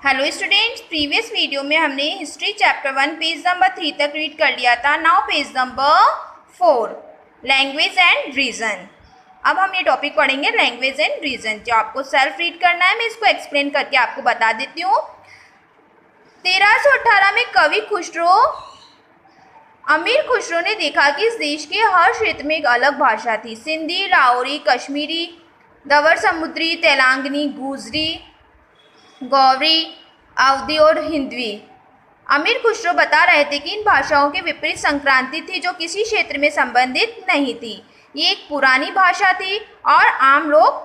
Hello students, previous video में हमने history chapter 1 page number 3 तक रीड कर लिया था। Now page number 4 language and region. अब हम ये टॉपिक पढ़ेंगे लैंग्वेज एंड रीजन, जो आपको सेल्फ रीड करना है। मैं इसको एक्सप्लेन करके आपको बता देती हूँ। 1318 में कवि खुसरो अमीर खुसरो ने देखा कि इस देश के हर क्षेत्र में एक अलग भाषा थी। सिंधी, लाहौरी, कश्मीरी, दवर समुद्री, तेलंगानी, गुजरी, गौरी, अवधी और हिंदवी। अमीर खुसरो बता रहे थे कि इन भाषाओं के विपरीत संक्रांति थी जो किसी क्षेत्र में संबंधित नहीं थी। ये एक पुरानी भाषा थी और आम लोग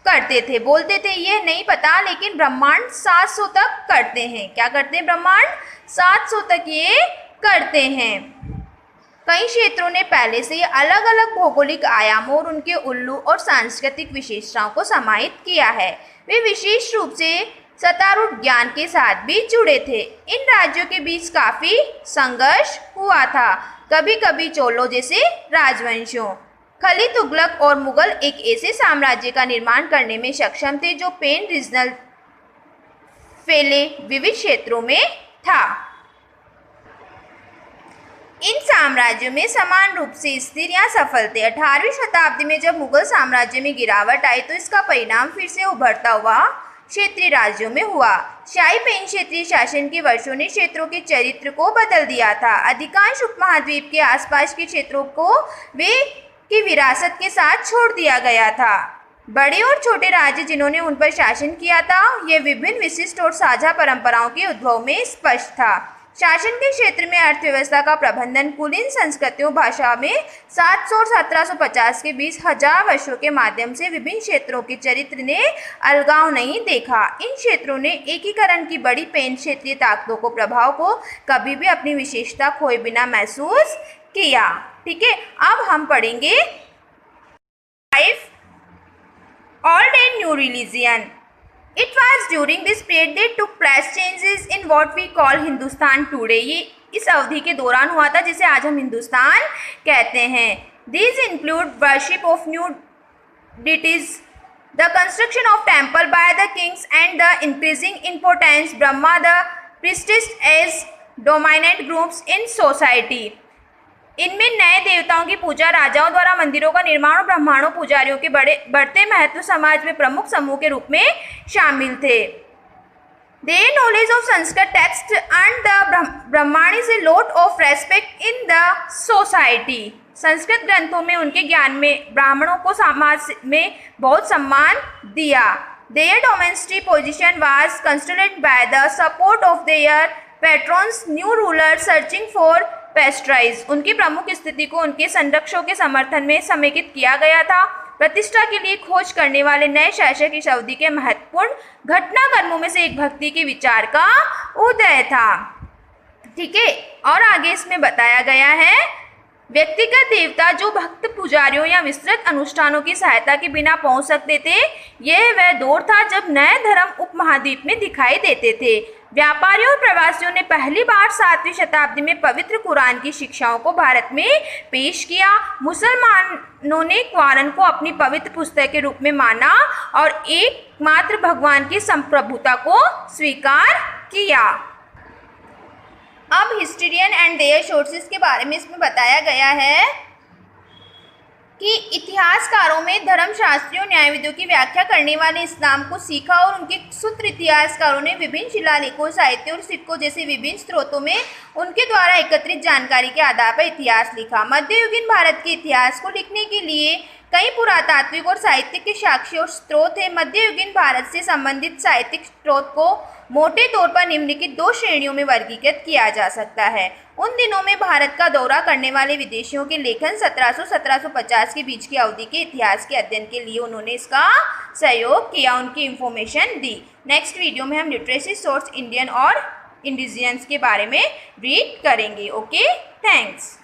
करते थे, बोलते थे। ये नहीं पता, लेकिन ब्रह्मांड 700 तक करते हैं। क्या करते हैं? ब्रह्मांड 700 तक ये करते हैं। कई क्षेत्रों ने पहले से अलग अलग भौगोलिक आयामों और उनके उल्लू और सांस्कृतिक विशेषताओं को समाहित किया है। वे विशेष रूप से सत्तारूढ़ ज्ञान के साथ भी जुड़े थे। इन राज्यों के बीच काफी संघर्ष हुआ था, कभी कभी चोलों जैसे राजवंशों। खली, तुगलक और मुगल एक ऐसे साम्राज्य का निर्माण करने में सक्षम थे जो पैन रीजनल फैले विविध क्षेत्रों में था। इन साम्राज्यों में समान रूप से स्थिर या सफल थे। 18वीं शताब्दी में जब मुगल साम्राज्य में गिरावट आई तो इसका परिणाम फिर से उभरता हुआ क्षेत्रीय राज्यों में हुआ। शाही पैन क्षेत्रीय शासन के वर्षों ने क्षेत्रों के चरित्र को बदल दिया था। अधिकांश उपमहाद्वीप के आसपास के क्षेत्रों को वे की विरासत के साथ छोड़ दिया गया था। बड़े और छोटे राज्य जिन्होंने उन पर शासन किया था, ये विभिन्न विशिष्ट और साझा परंपराओं के उद्भव में स्पष्ट था। शासन के क्षेत्र में अर्थव्यवस्था का प्रबंधन कुलीन संस्कृतियों भाषा में 700 और 1750 के बीच 1000 वर्षों के माध्यम से विभिन्न क्षेत्रों के चरित्र ने अलगाव नहीं देखा। इन क्षेत्रों ने एकीकरण की बड़ी पैन क्षेत्रीय ताकतों को प्रभाव को कभी भी अपनी विशेषता खोए बिना महसूस किया। ठीक है, अब हम पढ़ेंगे 5 old and new religion. It was during this period they took place changes in what we call Hindustan today. ये इस अवधि के दौरान हुआ था जिसे आज हम हिंदुस्तान कहते हैं। These include worship of new deities, the construction of temple by the kings, and the increasing importance Brahma the priestess as dominant groups in society. इनमें नए देवताओं की पूजा, राजाओं द्वारा मंदिरों का निर्माण और ब्राह्मणों पुजारियों के बढ़ते महत्व समाज में प्रमुख समूह के रूप में शामिल थे। Their knowledge of Sanskrit text and the Brahmani is a lot of respect in the society. Sanskrit ग्रंथों में उनके ज्ञान में ब्राह्मणों को समाज में बहुत सम्मान दिया। Their domestic position was constituted by the support of their patrons, new rulers searching for पेस्ट्राइज। उनकी प्रमुख स्थिति को उनके संरक्षकों के समर्थन में समेकित किया गया था। प्रतिष्ठा के लिए खोज करने वाले नए शासक इस अवधि के महत्वपूर्ण घटनाक्रमों में से एक भक्ति के विचार का उदय था। ठीक है, और आगे इसमें बताया गया है व्यक्तिगत देवता जो भक्त पुजारियों या विस्तृत अनुष्ठानों की सहायता के बिना पहुंच सकते थे। यह वह दौर था जब नए धर्म उपमहाद्वीप में दिखाई देते थे। व्यापारियों और प्रवासियों ने पहली बार 7वीं शताब्दी में पवित्र कुरान की शिक्षाओं को भारत में पेश किया। मुसलमानों ने कुरान को अपनी पवित्र पुस्तक के रूप में माना और एकमात्र भगवान की संप्रभुता को स्वीकार किया। अब हिस्टोरियन एंड देयर सोर्सेस के बारे में इसमें बताया गया है कि इतिहासकारों में धर्मशास्त्रियों, न्यायविदों की व्याख्या करने वाले इस्लाम को सीखा और उनके सूत्र इतिहासकारों ने विभिन्न शिलालेखों, साहित्य और सिक्कों जैसे विभिन्न स्रोतों में उनके द्वारा एकत्रित जानकारी के आधार पर इतिहास लिखा। मध्ययुगीन भारत के इतिहास को लिखने के लिए कई पुरातात्विक और साहित्यिक के साक्ष्य और स्रोत हैं। मध्ययुगीन भारत से संबंधित साहित्यिक स्रोत को मोटे तौर पर निम्नलिखित 2 श्रेणियों में वर्गीकृत किया जा सकता है। उन दिनों में भारत का दौरा करने वाले विदेशियों के लेखन 1700-1750 के बीच की अवधि के इतिहास के अध्ययन के लिए उन्होंने इसका सहयोग किया, उनकी इंफॉर्मेशन दी। नेक्स्ट वीडियो में हम लिटरेसी सोर्स इंडियन और इंडिजियंस के बारे में रीड करेंगे। Okay, thanks.